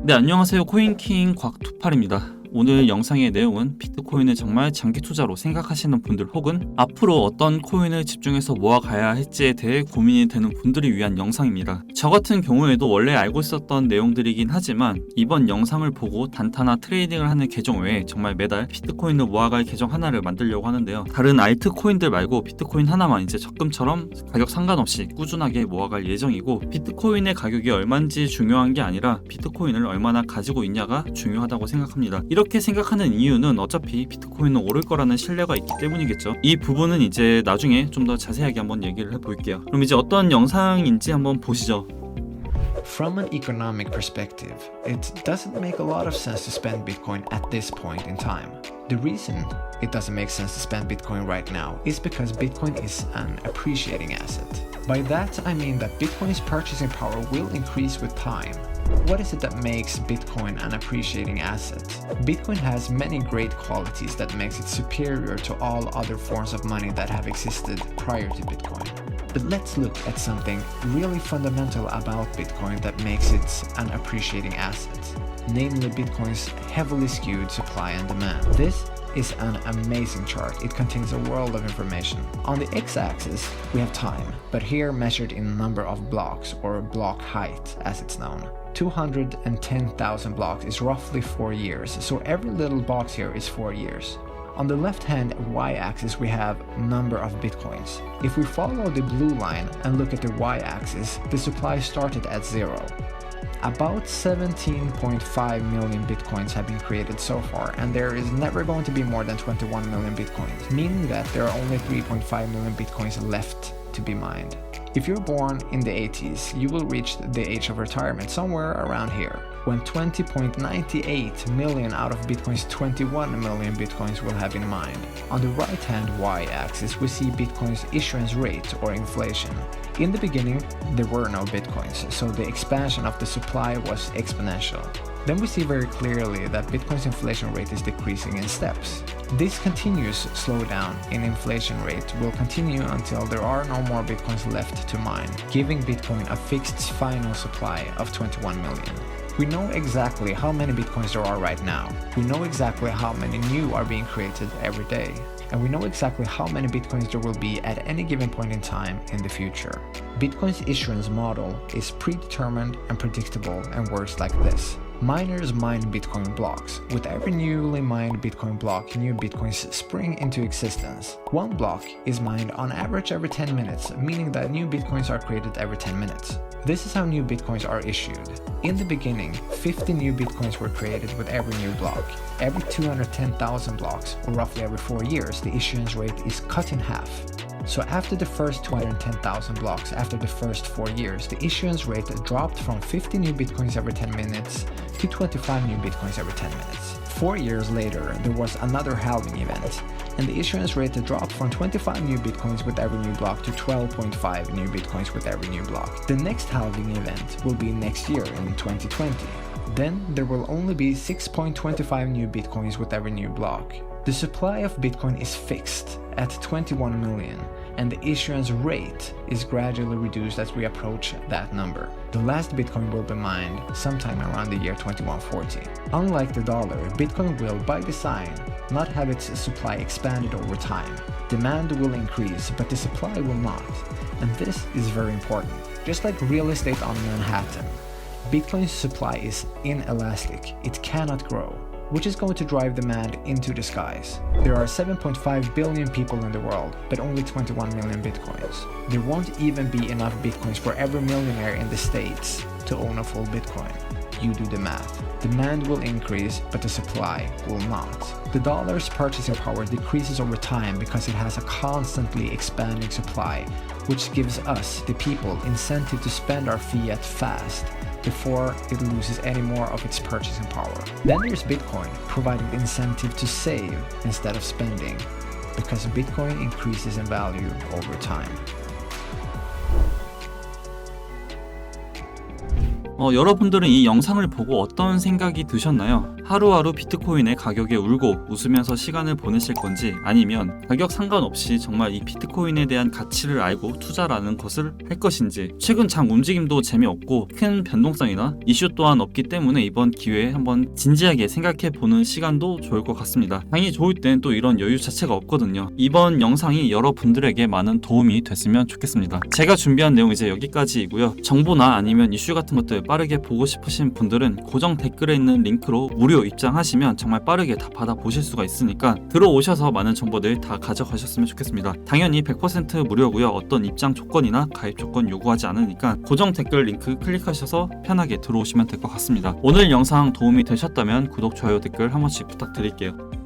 네, 안녕하세요. 코인킹 곽투팔입니다. 오늘 영상의 내용은 비트코인을 정말 장기 투자로 생각하시는 분들 혹은 앞으로 어떤 코인을 집중해서 모아가야 할지에 대해 고민이 되는 분들을 위한 영상입니다. 저 같은 경우에도 원래 알고 있었던 내용들이긴 하지만 이번 영상을 보고 단타나 트레이딩을 하는 계정 외에 정말 매달 비트코인을 모아갈 계정 하나를 만들려고 하는데요. 다른 알트코인들 말고 비트코인 하나만 이제 적금처럼 가격 상관없이 꾸준하게 모아갈 예정이고, 비트코인의 가격이 얼마인지 중요한 게 아니라 비트코인을 얼마나 가지고 있냐가 중요하다고 생각합니다. 이렇게 생각하는 이유는 어차피 비트코인은 오를 거라는 신뢰가 있기 때문이겠죠. 이 부분은 이제 나중에 좀 더 자세하게 한번 얘기를 해볼게요. 그럼 이제 어떤 영상인지 한번 보시죠. From an economic perspective, it doesn't make a lot of sense to spend Bitcoin at this point in time. The reason it doesn't make sense to spend Bitcoin right now is because Bitcoin is an appreciating asset. By that, I mean that Bitcoin's purchasing power will increase with time. What is it that makes Bitcoin an appreciating asset? Bitcoin has many great qualities that makes it superior to all other forms of money that have existed prior to Bitcoin. But let's look at something really fundamental about Bitcoin that makes it an appreciating asset, namely Bitcoin's heavily skewed supply and demand. This is an amazing chart. It contains a world of information. On the x-axis, we have time, but here measured in number of blocks, or block height as it's known. 210,000 blocks is roughly 4 years, so every little box here is 4 years. On the left-hand y-axis, we have number of bitcoins. If we follow the blue line and look at the y-axis, the supply started at 0. About 17.5 million bitcoins have been created so far, and there is never going to be more than 21 million bitcoins, meaning that there are only 3.5 million bitcoins left to be mined. If you're born in the 80s, you will reach the age of retirement somewhere around here, when 20.98 million out of Bitcoin's 21 million Bitcoins will have been mined. On the right-hand y-axis, we see Bitcoin's issuance rate, or inflation. In the beginning, there were no Bitcoins, so the expansion of the supply was exponential. Then we see very clearly that Bitcoin's inflation rate is decreasing in steps. This continuous slowdown in inflation rate will continue until there are no more Bitcoins left to mine, giving Bitcoin a fixed final supply of 21 million. We know exactly how many Bitcoins there are right now. We know exactly how many new are being created every day. And we know exactly how many Bitcoins there will be at any given point in time in the future. Bitcoin's issuance model is predetermined and predictable and works like this. Miners mine Bitcoin blocks. With every newly mined Bitcoin block, new Bitcoins spring into existence. One block is mined on average every 10 minutes, meaning that new Bitcoins are created every 10 minutes. This is how new Bitcoins are issued. In the beginning, 50 new Bitcoins were created with every new block. Every 210,000 blocks, or roughly every 4 years, the issuance rate is cut in half. So after the first 210,000 blocks, after the first 4 years, the issuance rate dropped from 50 new Bitcoins every 10 minutes to 25 new Bitcoins every 10 minutes. 4 years later, there was another halving event, and the issuance rate dropped from 25 new Bitcoins with every new block to 12.5 new Bitcoins with every new block. The next halving event will be next year in 2020. Then there will only be 6.25 new Bitcoins with every new block. The supply of Bitcoin is fixed at 21 million, and the issuance rate is gradually reduced as we approach that number. The last Bitcoin will be mined sometime around the year 2140. Unlike the dollar, Bitcoin will, by design, not have its supply expanded over time. Demand will increase, but the supply will not. And this is very important. Just like real estate on Manhattan, Bitcoin's supply is inelastic. It cannot grow, which is going to drive demand into the skies. There are 7.5 billion people in the world, but only 21 million Bitcoins. There won't even be enough Bitcoins for every millionaire in the States to own a full Bitcoin. You do the math. Demand will increase, but the supply will not. The dollar's purchasing power decreases over time because it has a constantly expanding supply, which gives us, the people, incentive to spend our fiat fast before it loses any more of its purchasing power. Then there's Bitcoin, providing the incentive to save instead of spending, because Bitcoin increases in value over time. 여러분들은 이 영상을 보고 어떤 생각이 드셨나요? 하루하루 비트코인의 가격에 울고 웃으면서 시간을 보내실 건지, 아니면 가격 상관없이 정말 이 비트코인에 대한 가치를 알고 투자라는 것을 할 것인지. 최근 장 움직임도 재미없고 큰 변동성이나 이슈 또한 없기 때문에 이번 기회에 한번 진지하게 생각해 보는 시간도 좋을 것 같습니다. 당연히 좋을 땐 또 이런 여유 자체가 없거든요. 이번 영상이 여러분들에게 많은 도움이 됐으면 좋겠습니다. 제가 준비한 내용 이제 여기까지이고요. 정보나 아니면 이슈 같은 것들 빠르게 보고 싶으신 분들은 고정 댓글에 있는 링크로 무료 입장하시면 정말 빠르게 다 받아보실 수가 있으니까 들어오셔서 많은 정보들 다 가져가셨으면 좋겠습니다. 당연히 100% 무료고요. 어떤 입장 조건이나 가입 조건 요구하지 않으니까 고정 댓글 링크 클릭하셔서 편하게 들어오시면 될 것 같습니다. 오늘 영상 도움이 되셨다면 구독, 좋아요, 댓글 한 번씩 부탁드릴게요.